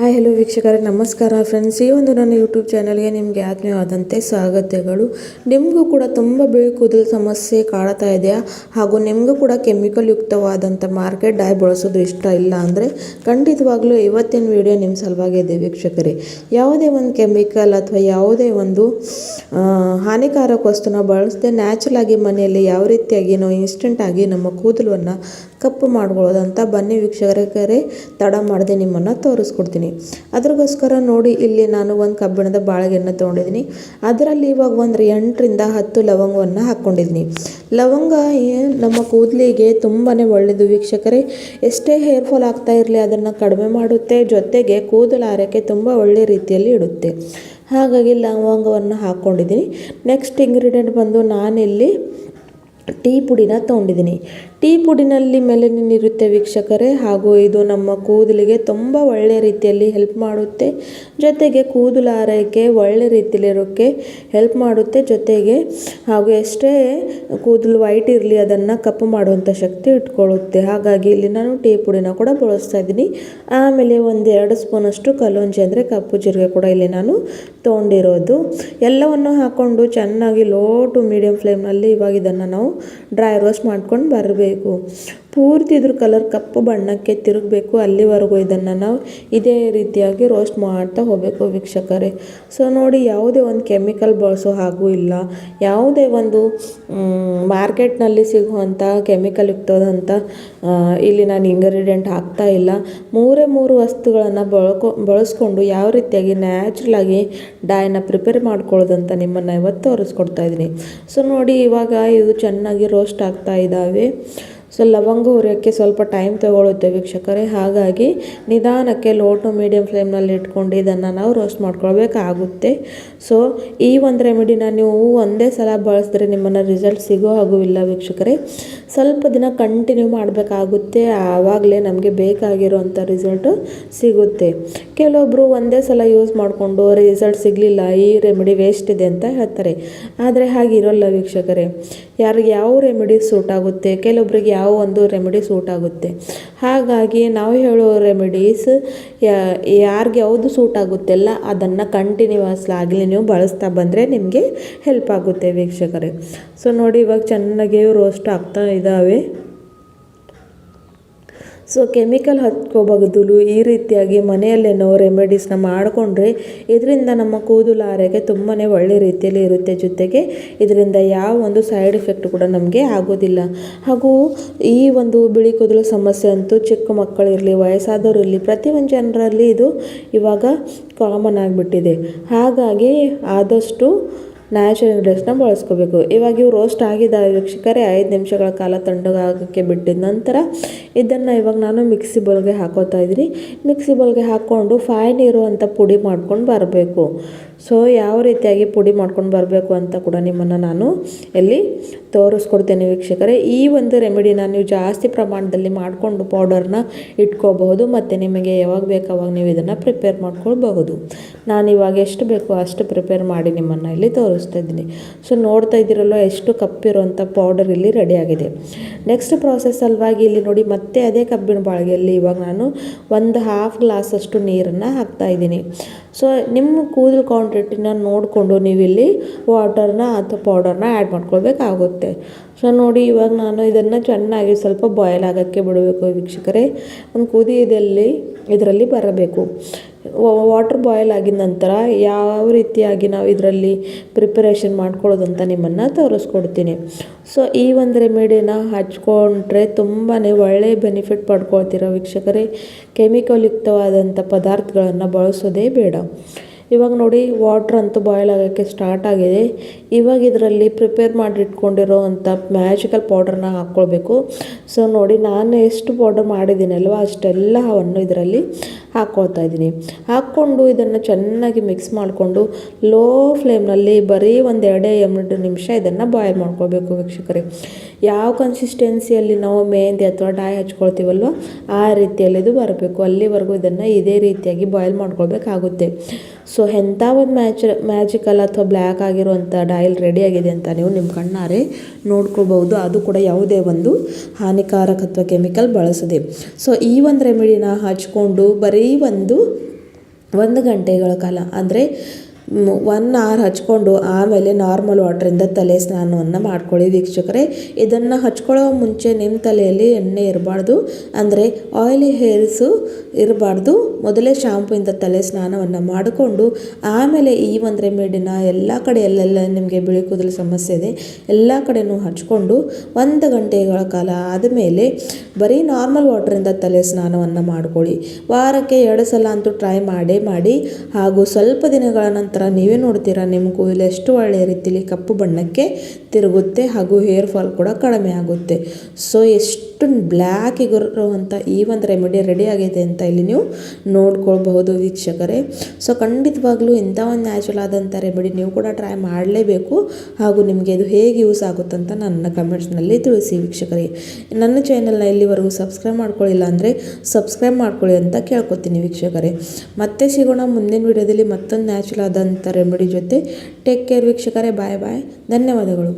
Hi hello ವೀಕ್ಷಕರೇ ನಮಸ್ಕಾರ friends. ಈ ಒಂದು ನನ್ನ ಯೂಟ್ಯೂಬ್ ಚಾನಲ್ಗೆ ನಿಮಗೆ ಆತ್ಮೀಯವಾದಂತೆ ಸ್ವಾಗತಗಳು. ನಿಮಗೂ ಕೂಡ ತುಂಬ ಬಿಳಿ ಕೂದಲು ಸಮಸ್ಯೆ ಕಾಡ್ತಾ ಇದೆಯಾ, ಹಾಗೂ ನಿಮಗೂ ಕೂಡ ಕೆಮಿಕಲ್ ಯುಕ್ತವಾದಂಥ ಮಾರ್ಕೆಟ್ ಡೈ ಬಳಸೋದು ಇಷ್ಟ ಇಲ್ಲ ಅಂದರೆ ಖಂಡಿತವಾಗ್ಲೂ ಇವತ್ತಿನ ವಿಡಿಯೋ ನಿಮ್ಮ ಸಲುವಾಗಿ ಇದೆ ವೀಕ್ಷಕರೇ. ಯಾವುದೇ ಒಂದು ಕೆಮಿಕಲ್ ಅಥವಾ ಯಾವುದೇ ಒಂದು ಹಾನಿಕಾರಕ ವಸ್ತುನ ಬಳಸದೆ ನ್ಯಾಚುರಲ್ ಆಗಿ ಮನೆಯಲ್ಲಿ ಯಾವ ರೀತಿಯಾಗಿ ನಾವು ಇನ್ಸ್ಟೆಂಟಾಗಿ ನಮ್ಮ ಕೂದಲನ್ನು ಕಪ್ಪು ಮಾಡ್ಕೊಳ್ಳೋದಂತ ಬನ್ನಿ ವೀಕ್ಷಕರೇ, ತಡ ಮಾಡದೆ ನಿಮ್ಮನ್ನು ತೋರಿಸ್ಕೊಡ್ತೀನಿ. ಅದಕ್ಕೋಸ್ಕರ ನೋಡಿ, ಇಲ್ಲಿ ನಾನು ಒಂದು ಕಬ್ಬಿಣದ ಬಾಳೆಗೆಯನ್ನು ತೊಗೊಂಡಿದ್ದೀನಿ. ಅದರಲ್ಲಿ ಇವಾಗ ಒಂದು 8ರಿಂದ 10 ಲವಂಗವನ್ನು ಹಾಕ್ಕೊಂಡಿದ್ದೀನಿ. ಲವಂಗ ನಮ್ಮ ಕೂದಲಿಗೆ ತುಂಬಾ ಒಳ್ಳೆಯದು ವೀಕ್ಷಕರೇ. ಎಷ್ಟೇ ಹೇರ್ ಫಾಲ್ ಆಗ್ತಾ ಇರಲಿ ಅದನ್ನು ಕಡಿಮೆ ಮಾಡುತ್ತೆ, ಜೊತೆಗೆ ಕೂದಲು ಆರೈಕೆ ತುಂಬ ಒಳ್ಳೆಯ ರೀತಿಯಲ್ಲಿ ಇಡುತ್ತೆ. ಹಾಗಾಗಿ ಲವಂಗವನ್ನು ಹಾಕ್ಕೊಂಡಿದ್ದೀನಿ. ನೆಕ್ಸ್ಟ್ ಇಂಗ್ರೀಡಿಯೆಂಟ್ ಬಂದು ನಾನಿಲ್ಲಿ ಟೀ ಪುಡಿನ ತೊಗೊಂಡಿದ್ದೀನಿ. ಟೀ ಪುಡಿನಲ್ಲಿ ಮೆಲನಿನ್ ಇರುತ್ತೆ ವೀಕ್ಷಕರೇ, ಹಾಗೂ ಇದು ನಮ್ಮ ಕೂದಲಿಗೆ ತುಂಬ ಒಳ್ಳೆಯ ರೀತಿಯಲ್ಲಿ ಹೆಲ್ಪ್ ಮಾಡುತ್ತೆ. ಜೊತೆಗೆ ಕೂದಲು ಆರೈಕೆ ಒಳ್ಳೆ ರೀತಿಯಲ್ಲಿರೋಕ್ಕೆ ಹೆಲ್ಪ್ ಮಾಡುತ್ತೆ. ಜೊತೆಗೆ ಹಾಗೂ ಎಷ್ಟೇ ಕೂದಲು ವೈಟ್ ಇರಲಿ ಅದನ್ನು ಕಪ್ಪು ಮಾಡುವಂಥ ಶಕ್ತಿ ಇಟ್ಕೊಳ್ಳುತ್ತೆ. ಹಾಗಾಗಿ ಇಲ್ಲಿ ನಾನು ಟೀ ಪುಡಿನ ಕೂಡ ಬಳಸ್ತಾ ಇದ್ದೀನಿ. ಆಮೇಲೆ 1-2 ಸ್ಪೂನಷ್ಟು ಕಲೋಂಜಿ ಅಂದರೆ ಕಪ್ಪು ಜೀರಿಗೆ ಕೂಡ ಇಲ್ಲಿ ನಾನು ತೊಗೊಂಡಿರೋದು. ಎಲ್ಲವನ್ನು ಹಾಕ್ಕೊಂಡು ಚೆನ್ನಾಗಿ ಲೋ ಟು ಮೀಡಿಯಮ್ ಫ್ಲೇಮ್ನಲ್ಲಿ ಇವಾಗ ಇದನ್ನು ನಾವು ಡ್ರೈ ರೋಸ್ಟ್ ಮಾಡ್ಕೊಂಡು ಬರಬೇಕು. ಪೂರ್ತಿ ಇದ್ರ ಕಲರ್ ಕಪ್ಪು ಬಣ್ಣಕ್ಕೆ ತಿರುಗಬೇಕು. ಅಲ್ಲಿವರೆಗೂ ಇದನ್ನು ನಾವು ಇದೇ ರೀತಿಯಾಗಿ ರೋಸ್ಟ್ ಮಾಡ್ತಾ ಹೋಗಬೇಕು ವೀಕ್ಷಕರೇ. ಸೊ ನೋಡಿ, ಯಾವುದೇ ಒಂದು ಕೆಮಿಕಲ್ ಬಳಸೋ ಹಾಗೂ ಇಲ್ಲ, ಯಾವುದೇ ಒಂದು ಮಾರ್ಕೆಟ್ನಲ್ಲಿ ಸಿಗುವಂಥ ಕೆಮಿಕಲ್ ಯುಕ್ತವಾದಂಥ ಇಲ್ಲಿ ನಾನು ಇಂಗ್ರೀಡಿಯೆಂಟ್ ಹಾಕ್ತಾ ಇಲ್ಲ. 3 ವಸ್ತುಗಳನ್ನು ಬಳಸ್ಕೊಂಡು ಯಾವ ರೀತಿಯಾಗಿ ನ್ಯಾಚುರಲ್ ಆಗಿ ಡೈನ ಪ್ರಿಪೇರ್ ಮಾಡ್ಕೊಳ್ಳೋದಂತ ನಿಮ್ಮನ್ನು ಇವತ್ತು ತೋರಿಸ್ಕೊಡ್ತಾ ಇದ್ದೀನಿ. ಸೊ ನೋಡಿ, ಇವಾಗ ಇದು ಚೆನ್ನಾಗಿ ರೋಸ್ಟ್ ಆಗ್ತಾ ಇದ್ದಾವೆ. ಸೊ ಲವಂಗ ಹುರಿಯೋಕ್ಕೆ ಸ್ವಲ್ಪ ಟೈಮ್ ತಗೊಳ್ಳುತ್ತೆ ವೀಕ್ಷಕರೇ. ಹಾಗಾಗಿ ನಿಧಾನಕ್ಕೆ ಲೋ ಟು ಮೀಡಿಯಮ್ ಫ್ಲೇಮ್ನಲ್ಲಿ ಇಟ್ಕೊಂಡು ಇದನ್ನು ನಾವು ರೋಸ್ಟ್ ಮಾಡ್ಕೊಳ್ಬೇಕಾಗುತ್ತೆ. ಸೊ ಈ ಒಂದು ರೆಮಿಡಿನ ನೀವು ಒಂದೇ ಸಲ ಬಳಸಿದ್ರೆ ನಿಮ್ಮನ್ನು ರಿಸಲ್ಟ್ ಸಿಗೋ ಹಾಗೂ ಇಲ್ಲ ವೀಕ್ಷಕರೇ. ಸ್ವಲ್ಪ ದಿನ ಕಂಟಿನ್ಯೂ ಮಾಡಬೇಕಾಗುತ್ತೆ, ಆವಾಗಲೇ ನಮಗೆ ಬೇಕಾಗಿರೋವಂಥ ರಿಸಲ್ಟು ಸಿಗುತ್ತೆ. ಕೆಲವೊಬ್ಬರು ಒಂದೇ ಸಲ ಯೂಸ್ ಮಾಡಿಕೊಂಡು ರಿಸಲ್ಟ್ ಸಿಗಲಿಲ್ಲ, ಈ ರೆಮಿಡಿ ವೇಸ್ಟ್ ಇದೆ ಅಂತ ಹೇಳ್ತಾರೆ. ಆದರೆ ಹಾಗಿರೋಲ್ಲ ವೀಕ್ಷಕರೇ. ಯಾರಿಗೆ ಯಾವ ರೆಮಿಡಿ ಸೂಟ್ ಆಗುತ್ತೆ, ಕೆಲವೊಬ್ರಿಗೆ ಯಾವ ಒಂದು ರೆಮಿಡಿ ಸೂಟ್ ಆಗುತ್ತೆ. ಹಾಗಾಗಿ ನಾವು ಹೇಳೋ ರೆಮಿಡೀಸ್ ಯಾರಿಗೆ ಯಾವುದು ಸೂಟ್ ಆಗುತ್ತೆಲ್ಲ ಅದನ್ನು ಕಂಟಿನ್ಯೂಸ್ ಆಗಲಿ ನೀವು ಬಳಸ್ತಾ ಬಂದರೆ ನಿಮಗೆ ಹೆಲ್ಪ್ ಆಗುತ್ತೆ ವೀಕ್ಷಕರೇ. ಸೊ ನೋಡಿ, ಇವಾಗ ಚೆನ್ನಾಗಿ ರೋಸ್ಟ್ ಆಗ್ತಾ ಇದ್ದಾವೆ. ಸೊ ಕೆಮಿಕಲ್ ಹಚ್ಕೋಬಾರ್ದು. ಈ ರೀತಿಯಾಗಿ ಮನೆಯಲ್ಲೇ ನಾವು ರೆಮಿಡೀಸ್ನ ಮಾಡಿಕೊಂಡ್ರೆ ಇದರಿಂದ ನಮ್ಮ ಕೂದಲು ಆರೈಕೆ ತುಂಬಾ ಒಳ್ಳೆ ರೀತಿಯಲ್ಲಿ ಇರುತ್ತೆ. ಜೊತೆಗೆ ಇದರಿಂದ ಯಾವ ಒಂದು ಸೈಡ್ ಎಫೆಕ್ಟ್ ಕೂಡ ನಮಗೆ ಆಗೋದಿಲ್ಲ. ಹಾಗೂ ಈ ಒಂದು ಬಿಳಿ ಕೂದಲು ಸಮಸ್ಯೆ ಅಂತೂ ಚಿಕ್ಕ ಮಕ್ಕಳಿರಲಿ ವಯಸ್ಸಾದವರು ಇರಲಿ ಪ್ರತಿಯೊಂದು ಜನರಲ್ಲಿ ಇದು ಇವಾಗ ಕಾಮನ್ ಆಗಿಬಿಟ್ಟಿದೆ. ಹಾಗಾಗಿ ಆದಷ್ಟು ನ್ಯಾಚುರಲ್ ಇಂಗ್ರೀಡಿಯೆಂಟ್ಸ್ನ ಬಳಸ್ಕೋಬೇಕು. ಇವಾಗ ಇವು ರೋಸ್ಟ್ ಆಗಿದ್ದಾವೆ ವೀಕ್ಷಕರೇ. 5 ನಿಮಿಷಗಳ ಕಾಲ ತಣ್ಣಗಾಗೋಕ್ಕೆ ಬಿಟ್ಟಿದ ನಂತರ ಇದನ್ನು ಇವಾಗ ನಾನು ಮಿಕ್ಸಿ ಬೌಲ್ಗೆ ಹಾಕೋತಾ ಇದ್ದೀನಿ. ಮಿಕ್ಸಿ ಬೌಲ್ಗೆ ಹಾಕ್ಕೊಂಡು ಫೈನ್ ಇರುವಂಥ ಪುಡಿ ಮಾಡ್ಕೊಂಡು ಬರಬೇಕು. ಸೊ ಯಾವ ರೀತಿಯಾಗಿ ಪುಡಿ ಮಾಡ್ಕೊಂಡು ಬರಬೇಕು ಅಂತ ಕೂಡ ನಿಮ್ಮನ್ನು ನಾನು ಇಲ್ಲಿ ತೋರಿಸ್ಕೊಡ್ತೇನೆ ವೀಕ್ಷಕರೇ. ಈ ಒಂದು ರೆಮಿಡಿನ ನೀವು ಜಾಸ್ತಿ ಪ್ರಮಾಣದಲ್ಲಿ ಮಾಡಿಕೊಂಡು ಪೌಡರ್ನ ಇಟ್ಕೋಬಹುದು, ಮತ್ತು ನಿಮಗೆ ಯಾವಾಗ ಬೇಕು ಅವಾಗ ನೀವು ಇದನ್ನು ಪ್ರಿಪೇರ್ ಮಾಡ್ಕೊಳ್ಬಹುದು. ನಾನು ಇವಾಗ ಎಷ್ಟು ಬೇಕೋ ಅಷ್ಟು ಪ್ರಿಪೇರ್ ಮಾಡಿ ನಿಮ್ಮನ್ನು ಇಲ್ಲಿ ತೋರಿಸ್ತಾ ಇದ್ದೀನಿ. ಸೊ ನೋಡ್ತಾ ಇದ್ದೀರಲ್ಲ ಎಷ್ಟು ಕಪ್ಪಿರುವಂಥ ಪೌಡರ್ ಇಲ್ಲಿ ರೆಡಿಯಾಗಿದೆ. ನೆಕ್ಸ್ಟ್ ಪ್ರಾಸೆಸ್ ಸಲುವಾಗಿ ಇಲ್ಲಿ ನೋಡಿ, ಮತ್ತೆ ಅದೇ ಕಬ್ಬಿಣ ಬಾಳಿಗೆಯಲ್ಲಿ ಇವಾಗ ನಾನು ಒಂದು ½ ಗ್ಲಾಸಷ್ಟು ನೀರನ್ನು ಹಾಕ್ತಾ ಇದ್ದೀನಿ. ಸೊ ನಿಮ್ಮ ಕೂದಲು ಕ್ವಾಂಟಿಟಿನ ನೋಡಿಕೊಂಡು ನೀವಿಲ್ಲಿ ವಾಟರ್ನ ಅಥವಾ ಪೌಡರ್ನ ಆ್ಯಡ್ ಮಾಡ್ಕೊಳ್ಬೇಕಾಗುತ್ತೆ. ಸೊ ನೋಡಿ, ಇವಾಗ ನಾನು ಇದನ್ನು ಚೆನ್ನಾಗಿ ಸ್ವಲ್ಪ ಬಾಯ್ಲ್ ಆಗೋಕ್ಕೆ ಬಿಡಬೇಕು ವೀಕ್ಷಕರೇ. ಒಂದು ಕುದಿ ಇದರಲ್ಲಿ ಬರಬೇಕು. ವಾಟರ್ ಬಾಯ್ಲ್ ಆಗಿದ ನಂತರ ಯಾವ ರೀತಿಯಾಗಿ ನಾವು ಇದರಲ್ಲಿ ಪ್ರಿಪರೇಷನ್ ಮಾಡ್ಕೊಳ್ಳೋದಂತ ನಿಮ್ಮನ್ನು ತೋರಿಸ್ಕೊಡ್ತೀನಿ. ಸೊ ಈ ಒಂದು ರೆಮಿಡಿನ ಹಚ್ಕೊಂಡ್ರೆ ತುಂಬಾ ಒಳ್ಳೆಯ ಬೆನಿಫಿಟ್ ಪಡ್ಕೊಳ್ತೀರ ವೀಕ್ಷಕರೇ. ಕೆಮಿಕಲ್ ಯುಕ್ತವಾದಂಥ ಪದಾರ್ಥಗಳನ್ನು ಬಳಸೋದೇ ಬೇಡ. ಇವಾಗ ನೋಡಿ, ವಾಟ್ರ್ ಅಂತೂ ಬಾಯ್ಲ್ ಆಗೋಕ್ಕೆ ಸ್ಟಾರ್ಟ್ ಆಗಿದೆ. ಇವಾಗ ಇದರಲ್ಲಿ ಪ್ರಿಪೇರ್ ಮಾಡಿಟ್ಕೊಂಡಿರೋ ಅಂಥ ಮ್ಯಾಜಿಕಲ್ ಪೌಡರ್ನ ಹಾಕ್ಕೊಳ್ಬೇಕು. ಸೊ ನೋಡಿ, ನಾನು ಎಷ್ಟು ಪೌಡರ್ ಮಾಡಿದ್ದೀನಲ್ವ ಅಷ್ಟೆಲ್ಲವನ್ನು ಇದರಲ್ಲಿ ಹಾಕ್ಕೊಳ್ತಾ ಇದ್ದೀನಿ. ಹಾಕ್ಕೊಂಡು ಇದನ್ನು ಚೆನ್ನಾಗಿ ಮಿಕ್ಸ್ ಮಾಡಿಕೊಂಡು ಲೋ ಫ್ಲೇಮ್ನಲ್ಲಿ ಬರೀ 1-2 ನಿಮಿಷ ಇದನ್ನು ಬಾಯ್ಲ್ ಮಾಡ್ಕೊಳ್ಬೇಕು ವೀಕ್ಷಕರೇ. ಯಾವ ಕನ್ಸಿಸ್ಟೆನ್ಸಿಯಲ್ಲಿ ನಾವು ಮೆಹಂದಿ ಅಥವಾ ಡೈ ಹಚ್ಕೊಳ್ತೀವಲ್ವ ಆ ರೀತಿಯಲ್ಲಿ ಇದು ಬರಬೇಕು. ಅಲ್ಲಿವರೆಗೂ ಇದನ್ನು ಇದೇ ರೀತಿಯಾಗಿ ಬಾಯ್ಲ್ ಮಾಡ್ಕೊಳ್ಬೇಕಾಗುತ್ತೆ. ಸೊ ಎಂಥ ಒಂದು ಮ್ಯಾಜಿಕಲ್ ಅಥವಾ ಬ್ಲ್ಯಾಕ್ ಆಗಿರುವಂಥ ಡೈಲ್ ರೆಡಿಯಾಗಿದೆ ಅಂತ ನೀವು ನಿಮ್ಮ ಕಣ್ಣಾರೆ ನೋಡ್ಕೊಳ್ಬೋದು. ಅದು ಕೂಡ ಯಾವುದೇ ಒಂದು ಹಾನಿಕಾರಕ ಅಥವಾ ಕೆಮಿಕಲ್ ಬಳಸದೆ. ಸೊ ಈ ಒಂದು ರೆಮಿಡಿನ ಹಚ್ಕೊಂಡು ಬರೀ ಒಂದು 1 ಗಂಟೆಗಳ ಕಾಲ ಅಂದರೆ 1 ಅವರ್ ಹಚ್ಕೊಂಡು ಆಮೇಲೆ ನಾರ್ಮಲ್ ವಾಟ್ರಿಂದ ತಲೆ ಸ್ನಾನವನ್ನು ಮಾಡ್ಕೊಳ್ಳಿ ವೀಕ್ಷಕರೇ. ಇದನ್ನು ಹಚ್ಕೊಳ್ಳೋ ಮುಂಚೆ ನಿಮ್ಮ ತಲೆಯಲ್ಲಿ ಎಣ್ಣೆ ಇರಬಾರ್ದು, ಅಂದರೆ ಆಯಿಲಿ ಹೇರ್ಸು ಇರಬಾರ್ದು. ಮೊದಲೇ ಶಾಂಪೂಯಿಂದ ತಲೆ ಸ್ನಾನವನ್ನು ಮಾಡಿಕೊಂಡು ಆಮೇಲೆ ಈ ಒಂದು ರೆಮಿಡಿನ ಎಲ್ಲ ಕಡೆ ಎಲ್ಲೆಲ್ಲ ನಿಮಗೆ ಬಿಳಿ ಕೂದಲು ಸಮಸ್ಯೆ ಇದೆ ಎಲ್ಲ ಕಡೆನೂ ಹಚ್ಕೊಂಡು 1 ಗಂಟೆಗಳ ಕಾಲ ಆದಮೇಲೆ ಬರೀ ನಾರ್ಮಲ್ ವಾಟ್ರಿಂದ ತಲೆ ಸ್ನಾನವನ್ನು ಮಾಡ್ಕೊಳ್ಳಿ. ವಾರಕ್ಕೆ 2 ಸಲ ಅಂತೂ ಟ್ರೈ ಮಾಡಿ ಹಾಗೂ ಸ್ವಲ್ಪ ದಿನಗಳ ನಂತರ ನೀವೇ ನೋಡ್ತೀರಾ ನಿಮ್ಮ ಕೂದಲು ಎಷ್ಟು ಒಳ್ಳೆಯ ರೀತಿಯಲ್ಲಿ ಕಪ್ಪು ಬಣ್ಣಕ್ಕೆ ತಿರುಗುತ್ತೆ ಹಾಗೂ ಹೇರ್ ಫಾಲ್ ಕೂಡ ಕಡಿಮೆ ಆಗುತ್ತೆ. ಸೊ ಎಷ್ಟು ಬ್ಲ್ಯಾಕ್ ಇರುವಂಥ ಈ ಒಂದು ರೆಮಿಡಿ ರೆಡಿ ಆಗಿದೆ ಅಂತ ಇಲ್ಲಿ ನೀವು ನೋಡ್ಕೊಳ್ಬಹುದು ವೀಕ್ಷಕರೇ. ಸೊ ಖಂಡಿತವಾಗ್ಲೂ ಇಂಥ ಒಂದು ನ್ಯಾಚುರಲ್ ಆದಂಥ ರೆಮಿಡಿ ನೀವು ಕೂಡ ಟ್ರೈ ಮಾಡಲೇಬೇಕು ಹಾಗೂ ನಿಮಗೆ ಇದು ಹೇಗೆ ಯೂಸ್ ಆಗುತ್ತಂತ ನನ್ನ ಕಮೆಂಟ್ಸ್ನಲ್ಲಿ ತಿಳಿಸಿ ವೀಕ್ಷಕರೇ. ನನ್ನ ಚಾನಲ್ನ ಇಲ್ಲಿವರೆಗೂ ಸಬ್ಸ್ಕ್ರೈಬ್ ಮಾಡ್ಕೊಳ್ಳಿಲ್ಲ ಅಂದರೆ ಸಬ್ಸ್ಕ್ರೈಬ್ ಮಾಡ್ಕೊಳ್ಳಿ ಅಂತ ಕೇಳ್ಕೊತೀನಿ ವೀಕ್ಷಕರೇ. ಮತ್ತೆ ಸಿಗೋಣ ಮುಂದಿನ ವಿಡಿಯೋದಲ್ಲಿ ಮತ್ತೊಂದು ನ್ಯಾಚುರಲ್ ಆದಂಥ ರೆಮಿಡಿ ಜೊತೆ. ಟೇಕ್ ಕೇರ್ ವೀಕ್ಷಕರೇ. ಬಾಯ್ ಧನ್ಯವಾದಗಳು.